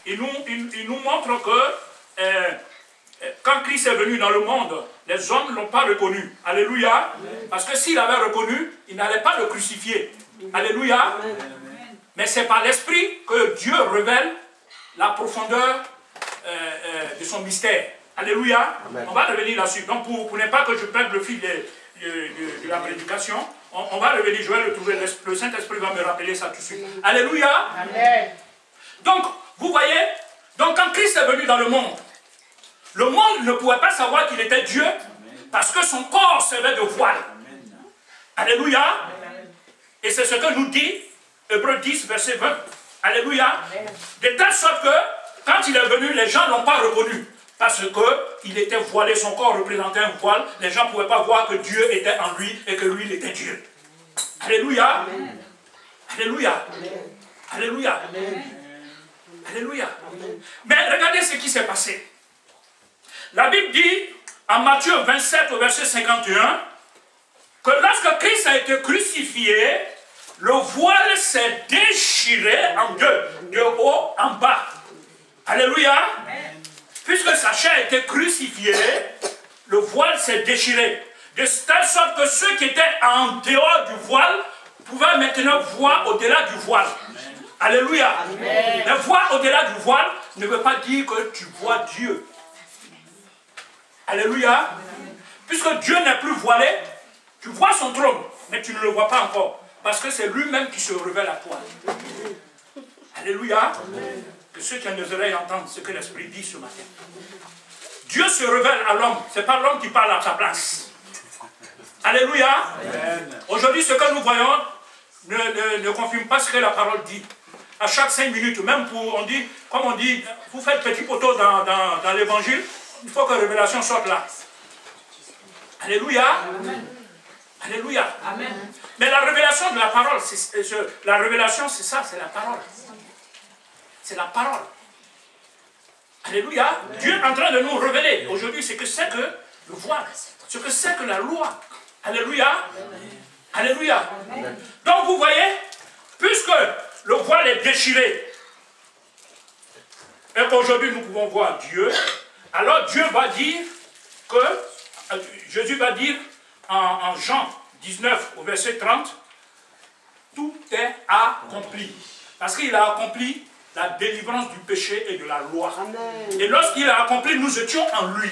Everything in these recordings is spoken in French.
il nous montre que quand Christ est venu dans le monde, les hommes ne l'ont pas reconnu. Alléluia. Parce que s'il avait reconnu, il n'allait pas le crucifier. Alléluia. Mais c'est par l'Esprit que Dieu révèle la profondeur de son mystère. Alléluia. Amen. On va revenir là-dessus. Donc pour ne pas que je perde le fil de la prédication, on va revenir, je vais le trouver. Le Saint-Esprit va me rappeler ça tout de suite. Alléluia. Amen. Donc, vous voyez, donc quand Christ est venu dans le monde ne pouvait pas savoir qu'il était Dieu parce que son corps servait de voile. Alléluia. Et c'est ce que nous dit Hébreux 10, verset 20. Alléluia. De telle sorte que, quand il est venu, les gens ne l'ont pas reconnu. Parce qu'il était voilé, son corps représentait un voile. Les gens ne pouvaient pas voir que Dieu était en lui et que lui, il était Dieu. Alléluia. Amen. Alléluia. Amen. Alléluia. Amen. Alléluia. Amen. Mais regardez ce qui s'est passé. La Bible dit, en Matthieu 27, au verset 51, que lorsque Christ a été crucifié, le voile s'est déchiré en deux, de haut en bas. Alléluia. Amen. Puisque sa chair a été crucifiée, le voile s'est déchiré. De telle sorte que ceux qui étaient en dehors du voile pouvaient maintenant voir au-delà du voile. Amen. Alléluia. Amen. Mais voir au-delà du voile ne veut pas dire que tu vois Dieu. Alléluia. Amen. Puisque Dieu n'est plus voilé, tu vois son trône, mais tu ne le vois pas encore. Parce que c'est lui-même qui se révèle à toi. Alléluia. Amen. Que ceux qui ont des oreilles entendent ce que l'Esprit dit ce matin. Dieu se révèle à l'homme. Ce n'est pas l'homme qui parle à sa place. Alléluia. Aujourd'hui, ce que nous voyons ne confirme pas ce que la parole dit. À chaque 5 minutes, même pour, comme on dit, vous faites petit poteau dans l'évangile, il faut que la révélation sorte là. Alléluia. Amen. Alléluia. Amen. Mais la révélation de la parole, la révélation c'est ça, c'est la parole. C'est la parole. Alléluia. Amen. Dieu est en train de nous révéler aujourd'hui ce que c'est que le voile, ce que c'est que la loi. Alléluia. Amen. Alléluia. Amen. Donc vous voyez, puisque le voile est déchiré, et qu'aujourd'hui nous pouvons voir Dieu, alors Dieu va dire que, Jésus va dire en Jean 19 au verset 30, tout est accompli. Parce qu'il a accompli la délivrance du péché et de la loi. Amen. Et lorsqu'il a accompli, nous étions en lui.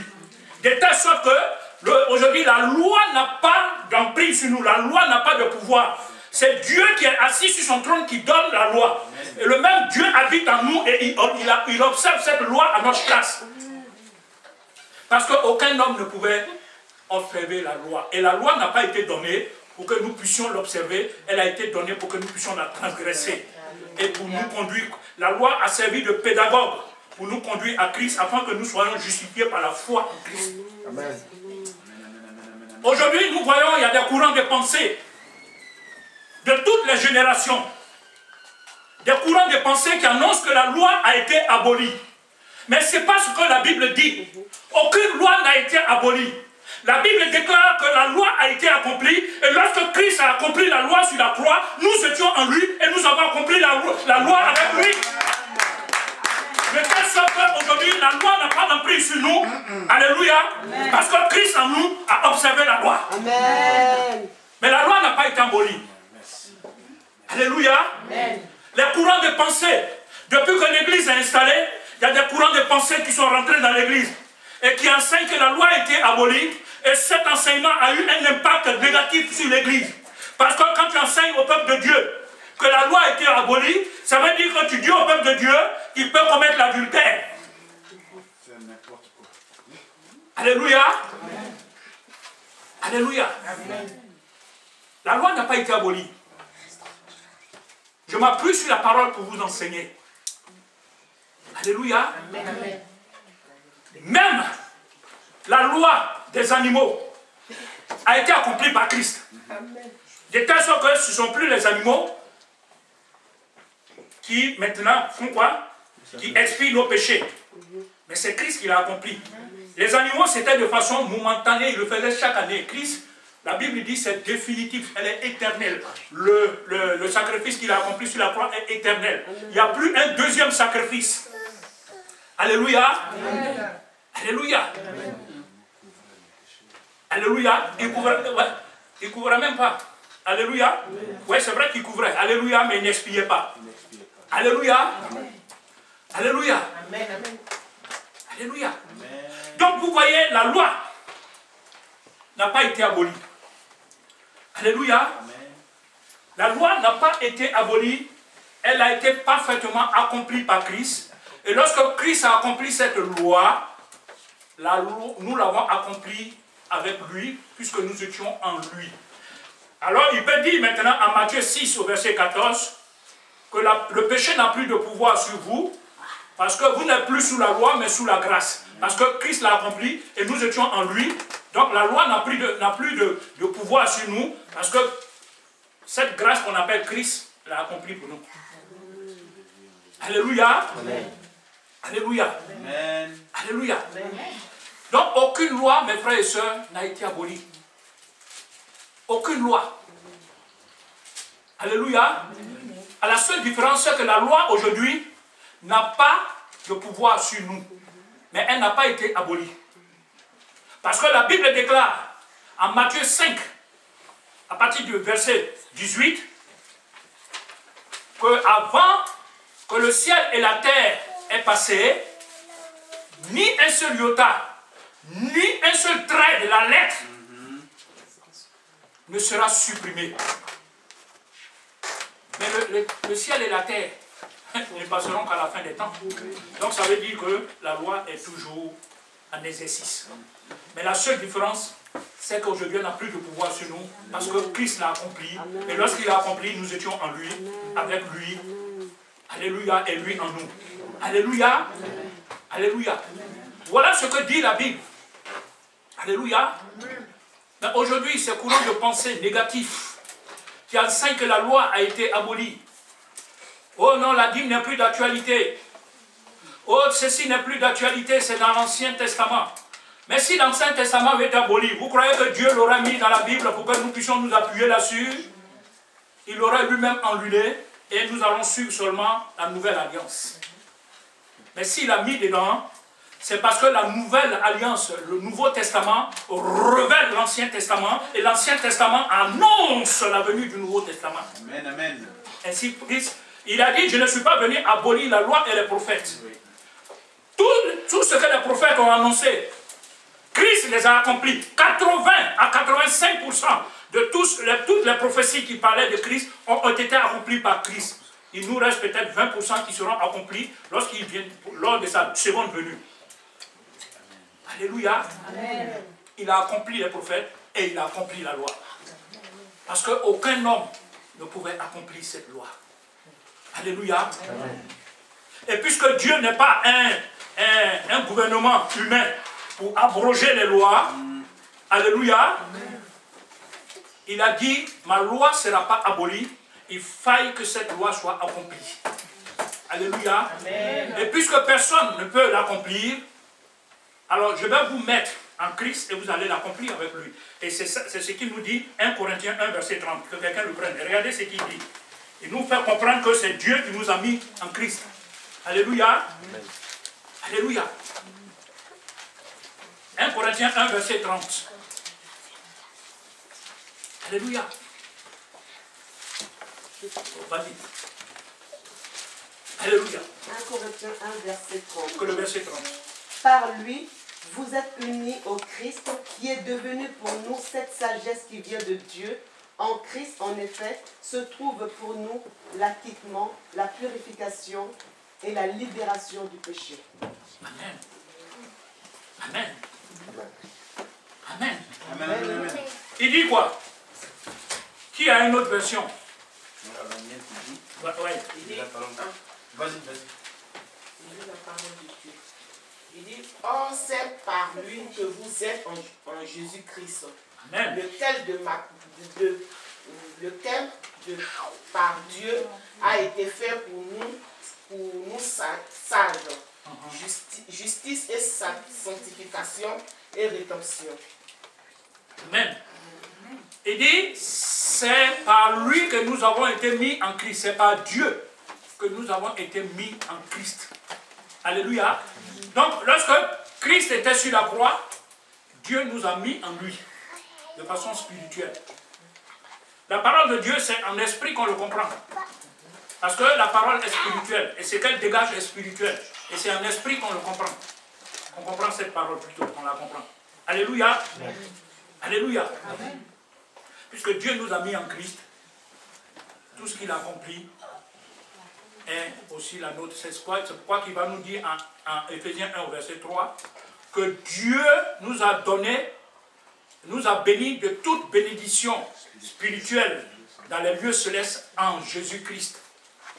De telle sorte que, aujourd'hui, la loi n'a pas d'emprise sur nous. La loi n'a pas de pouvoir. C'est Dieu qui est assis sur son trône qui donne la loi. Et le même Dieu habite en nous et il observe cette loi à notre place. Parce qu'aucun homme ne pouvait observer la loi. Et la loi n'a pas été donnée pour que nous puissions l'observer. Elle a été donnée pour que nous puissions la transgresser. Et pour nous conduire. La loi a servi de pédagogue pour nous conduire à Christ afin que nous soyons justifiés par la foi en Christ. Amen. Aujourd'hui, nous voyons, il y a des courants de pensée de toutes les générations. Des courants de pensée qui annoncent que la loi a été abolie. Mais ce n'est pas ce que la Bible dit. Aucune loi n'a été abolie. La Bible déclare que la loi a été accomplie et lorsque Christ a accompli la loi sur la croix, nous étions en lui et nous avons accompli la loi avec lui. De telle sorte qu'aujourd'hui, la loi n'a pas d'emprise sur nous. Alléluia. Amen. Parce que Christ en nous a observé la loi. Amen. Mais la loi n'a pas été abolie. Alléluia. Amen. Les courants de pensée, depuis que l'Église est installée, il y a des courants de pensée qui sont rentrés dans l'Église et qui enseignent que la loi a été abolie. Et cet enseignement a eu un impact négatif sur l'Église. Parce que quand tu enseignes au peuple de Dieu que la loi a été abolie, ça veut dire que tu dis au peuple de Dieu qu'il peut commettre l'adultère. Alléluia. Amen. Alléluia. Amen. La loi n'a pas été abolie. Je m'appuie sur la parole pour vous enseigner. Alléluia. Amen. Même la loi des animaux a été accomplie par Christ. Amen. De telle sorte que ce ne sont plus les animaux qui maintenant font quoi? Qui expient nos péchés. Mais c'est Christ qui l'a accompli. Les animaux c'était de façon momentanée, ils le faisaient chaque année. Christ, la Bible dit c'est définitif, elle est éternelle. Le sacrifice qu'il a accompli sur la croix est éternel. Il n'y a plus un deuxième sacrifice. Alléluia. Alléluia. Alléluia. Il ne couvrait même pas. Alléluia. Oui, c'est vrai qu'il couvrait. Alléluia, mais il n'expiait pas. Alléluia. Alléluia. Alléluia. Donc vous voyez, la loi n'a pas été abolie. Alléluia. La loi n'a pas été abolie. Elle a été parfaitement accomplie par Christ. Et lorsque Christ a accompli cette loi, nous l'avons accomplie avec lui, puisque nous étions en lui. Alors il peut dire maintenant en Matthieu 6 au verset 14 que le péché n'a plus de pouvoir sur vous, parce que vous n'êtes plus sous la loi mais sous la grâce. Parce que Christ l'a accompli et nous étions en lui. Donc la loi n'a plus de pouvoir sur nous, parce que cette grâce qu'on appelle Christ l'a accompli pour nous. Alléluia. Amen. Alléluia. Amen. Alléluia. Amen. Donc aucune loi, mes frères et sœurs, n'a été abolie. Aucune loi. Alléluia. À la seule différence, c'est que la loi aujourd'hui n'a pas de pouvoir sur nous. Mais elle n'a pas été abolie. Parce que la Bible déclare en Matthieu 5, à partir du verset 18, que avant que le ciel et la terre aient passé, ni un seul iota, ni un seul trait de la lettre ne sera supprimé. Mais le ciel et la terre ne passeront qu'à la fin des temps. Donc ça veut dire que la loi est toujours en exercice. Mais la seule différence, c'est qu'aujourd'hui, on n'a plus de pouvoir sur nous, parce que Christ l'a accompli. Et lorsqu'il l'a accompli, nous étions en lui, avec lui. Alléluia, et lui en nous. Alléluia. Alléluia. Voilà ce que dit la Bible. Alléluia. Mais aujourd'hui, c'est courant de pensée négatif qui enseigne que la loi a été abolie. Oh non, la dîme n'est plus d'actualité. Oh, ceci n'est plus d'actualité, c'est dans l'Ancien Testament. Mais si l'Ancien Testament avait été aboli, vous croyez que Dieu l'aurait mis dans la Bible pour que nous puissions nous appuyer là-dessus? Il l'aurait lui-même annulé et nous allons suivre seulement la nouvelle alliance. Mais s'il a mis dedans, c'est parce que la nouvelle alliance, le Nouveau Testament, révèle l'Ancien Testament et l'Ancien Testament annonce la venue du Nouveau Testament. Amen, amen. Ainsi, il a dit, je ne suis pas venu abolir la loi et les prophètes. Tout ce que les prophètes ont annoncé, Christ les a accomplis. 80 à 85% de toutes les prophéties qui parlaient de Christ ont été accomplies par Christ. Il nous reste peut-être 20% qui seront accomplis lorsqu'il vient, lors de sa seconde venue. Alléluia. Amen. Il a accompli les prophètes et il a accompli la loi. Parce qu'aucun homme ne pouvait accomplir cette loi. Alléluia. Amen. Et puisque Dieu n'est pas un gouvernement humain pour abroger les lois, alléluia, amen, il a dit, ma loi ne sera pas abolie, il faille que cette loi soit accomplie. Alléluia. Amen. Et puisque personne ne peut l'accomplir, alors je vais vous mettre en Christ et vous allez l'accomplir avec lui. Et c'est ce qu'il nous dit, 1 Corinthiens 1, verset 30, que quelqu'un le prenne. Regardez ce qu'il dit. Il nous fait comprendre que c'est Dieu qui nous a mis en Christ. Alléluia. Amen. Alléluia. 1 Corinthiens 1, verset 30. Alléluia. Vas-y. Alléluia. 1 Corinthiens 1, verset 30. Que le verset 30. Par lui, vous êtes unis au Christ, qui est devenu pour nous cette sagesse qui vient de Dieu. En Christ, en effet, se trouve pour nous l'acquittement, la purification et la libération du péché. Amen. Amen. Amen. Amen. Amen. Il dit quoi? Qui a une autre version? Ouais. Il dit, vas-y. Il dit la parole de Dieu. Il dit, or c'est par lui que vous êtes en Jésus-Christ. Amen. Lequel par Dieu a été fait pour nous sages, justice et sanctification et rédemption. Amen. Il dit, c'est par lui que nous avons été mis en Christ. C'est par Dieu que nous avons été mis en Christ. Alléluia. Donc, lorsque Christ était sur la croix, Dieu nous a mis en lui, de façon spirituelle. La parole de Dieu, c'est en esprit qu'on le comprend. Parce que la parole est spirituelle, et ce qu'elle dégage est spirituel. Et c'est en esprit qu'on le comprend. On comprend cette parole plutôt, on la comprend. Alléluia. Amen. Alléluia. Amen. Puisque Dieu nous a mis en Christ, tout ce qu'il a accompli est aussi la nôtre. C'est pourquoi qu'il va nous dire en Éphésiens 1 au verset 3 que Dieu nous a donné, nous a bénis de toute bénédiction spirituelle dans les lieux célestes en Jésus-Christ.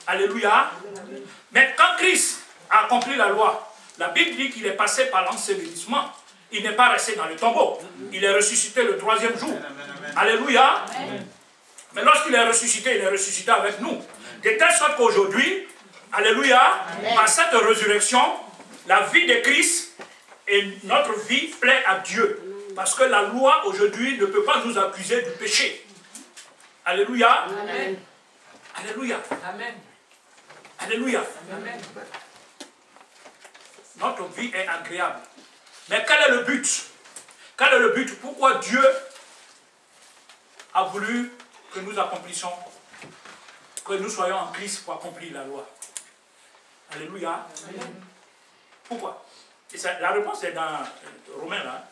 Alléluia. Amen. Mais quand Christ a accompli la loi, la Bible dit qu'il est passé par l'ensevelissement. Il n'est pas resté dans le tombeau. Il est ressuscité le 3e jour. Amen. Alléluia. Amen. Mais lorsqu'il est ressuscité, il est ressuscité avec nous. De telle sorte qu'aujourd'hui, alléluia, Amen. Par cette résurrection, la vie de Christ et notre vie plaît à Dieu. Parce que la loi aujourd'hui ne peut pas nous accuser du péché. Alléluia. Amen. Alléluia. Amen. Alléluia. Amen. Notre vie est agréable. Mais quel est le but? Quel est le but? Pourquoi Dieu a voulu que nous accomplissions, que nous soyons en Christ pour accomplir la loi? Alléluia. Amen. Pourquoi? Et ça, la réponse est dans Romains là.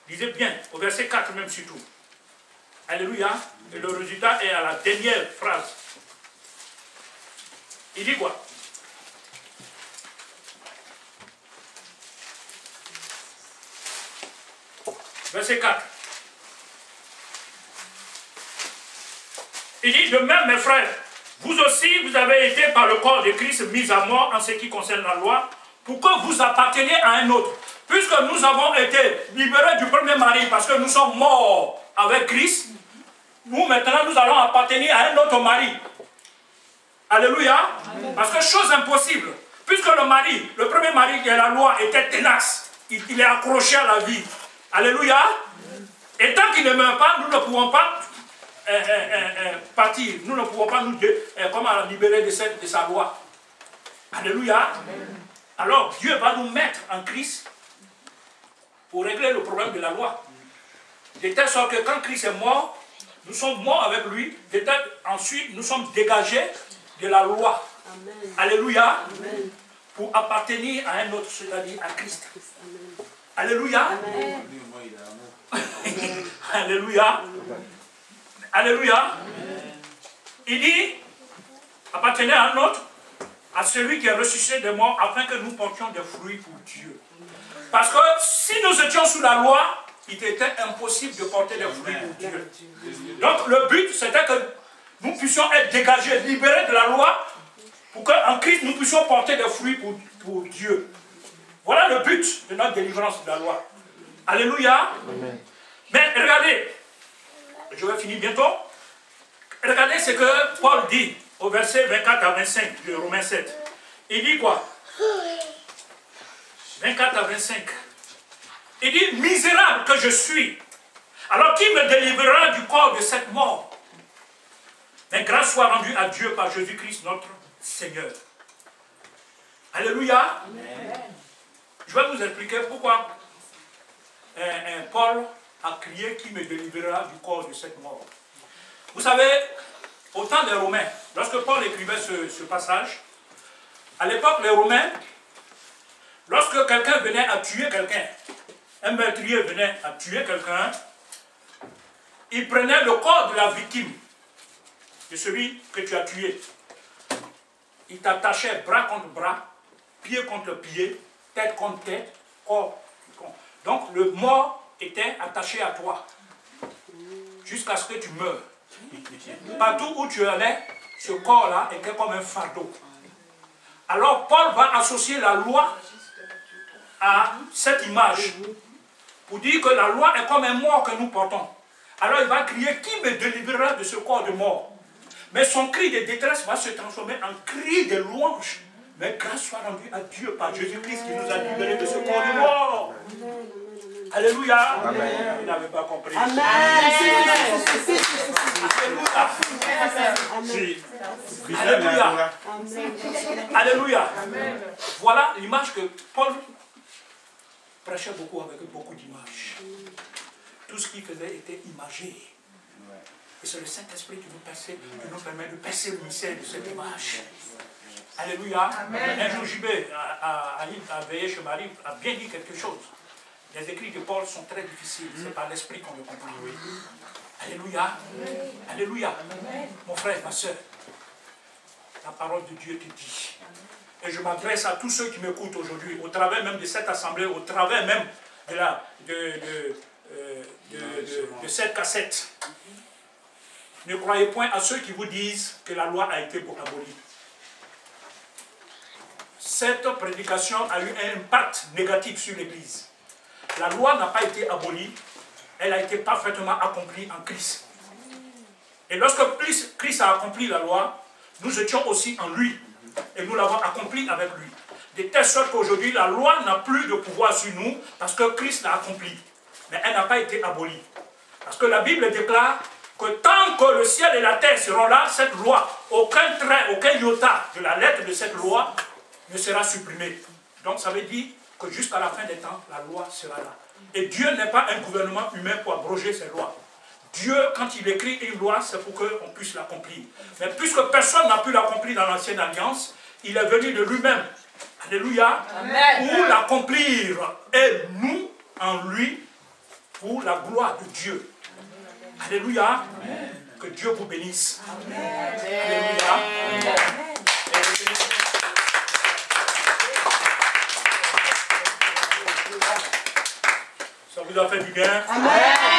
Lisez bien, au verset 4 même surtout. Alléluia. Et le résultat est à la dernière phrase. Il dit quoi? Verset 4. Il dit, de même mes frères, vous aussi vous avez été par le corps de Christ mis à mort en ce qui concerne la loi, pour que vous apparteniez à un autre. Puisque nous avons été libérés du premier mari parce que nous sommes morts avec Christ, nous maintenant nous allons appartenir à un autre mari. Alléluia. Amen. Parce que chose impossible, puisque le mari, le premier mari de la loi était tenace, il est accroché à la vie. Alléluia. Amen. Et tant qu'il ne meurt pas, nous ne pouvons pas partir. Nous ne pouvons pas nous libérer de sa loi. Alléluia. Amen. Alors Dieu va nous mettre en Christ pour régler le problème de la loi. De telle sorte que quand Christ est mort, nous sommes morts avec lui. De telle ensuite nous sommes dégagés de la loi. Amen. Alléluia. Amen. Pour appartenir à un autre, c'est-à-dire à Christ. Amen. Alléluia. Amen. Alléluia. Alléluia. Amen. Il dit, appartenez à un autre, à celui qui est ressuscité des morts, afin que nous portions des fruits pour Dieu. Parce que si nous étions sous la loi, il était impossible de porter des fruits pour Dieu. Donc le but, c'était que nous puissions être dégagés, libérés de la loi, pour qu'en Christ, nous puissions porter des fruits pour Dieu. Voilà le but de notre délivrance de la loi. Alléluia. Amen. Mais regardez, je vais finir bientôt. Regardez ce que Paul dit au verset 24 à 25 de Romains 7. Il dit quoi? 24 à 25. Il dit, misérable que je suis, alors qui me délivrera du corps de cette mort? Mais grâce soit rendue à Dieu par Jésus-Christ notre Seigneur. Alléluia. Amen. Je vais vous expliquer pourquoi Paul a crié qui me délivrera du corps de cette mort. Vous savez, au temps des Romains, lorsque Paul écrivait ce passage, à l'époque, les Romains, lorsque quelqu'un venait à tuer quelqu'un, un meurtrier venait à tuer quelqu'un, il prenait le corps de la victime, de celui que tu as tué. Il t'attachait bras contre bras, pied contre pied, tête contre tête, corps. Donc le mort était attaché à toi, jusqu'à ce que tu meures. Partout où tu allais, ce corps-là était comme un fardeau. Alors Paul va associer la loi à cette image, pour dire que la loi est comme un mort que nous portons. Alors il va crier, qui me délivrera de ce corps de mort? Mais son cri de détresse va se transformer en cri de louange. Mais grâce soit rendue à Dieu par Jésus-Christ qui nous a libérés de ce corps de mort. Alléluia. Amen. Il n'avait pas compris. Amen. Alléluia. Alléluia. Alléluia. Voilà l'image que Paul prêchait beaucoup avec beaucoup d'images. Tout ce qu'il faisait était imagé. Et c'est le Saint-Esprit qui nous permet de percer le mystère de cette image. Alléluia. Amen. Un jour, JB a veillé chez Marie, a bien dit quelque chose. Les écrits de Paul sont très difficiles. C'est par l'Esprit qu'on le comprend. Alléluia. Amen. Alléluia. Amen. Mon frère, ma soeur, la parole de Dieu te dit. Et je m'adresse à tous ceux qui m'écoutent aujourd'hui, au travers même de cette assemblée, au travers même de cette cassette. Ne croyez point à ceux qui vous disent que la loi a été abolie. Cette prédication a eu un impact négatif sur l'Église. La loi n'a pas été abolie, elle a été parfaitement accomplie en Christ. Et lorsque Christ a accompli la loi, nous étions aussi en lui. Et nous l'avons accompli avec lui. De telle sorte qu'aujourd'hui, la loi n'a plus de pouvoir sur nous parce que Christ l'a accompli. Mais elle n'a pas été abolie. Parce que la Bible déclare que tant que le ciel et la terre seront là, cette loi, aucun trait, aucun iota de la lettre de cette loi ne sera supprimé. Donc ça veut dire que jusqu'à la fin des temps, la loi sera là. Et Dieu n'est pas un gouvernement humain pour abroger ses lois. Dieu, quand il écrit une loi, c'est pour qu'on puisse l'accomplir. Mais puisque personne n'a pu l'accomplir dans l'ancienne alliance, il est venu de lui-même, alléluia, pour l'accomplir. Et nous, en lui, pour la gloire de Dieu. Alléluia. Que Dieu vous bénisse. Amen. Alléluia. Amen. Ça vous a fait du bien? Amen.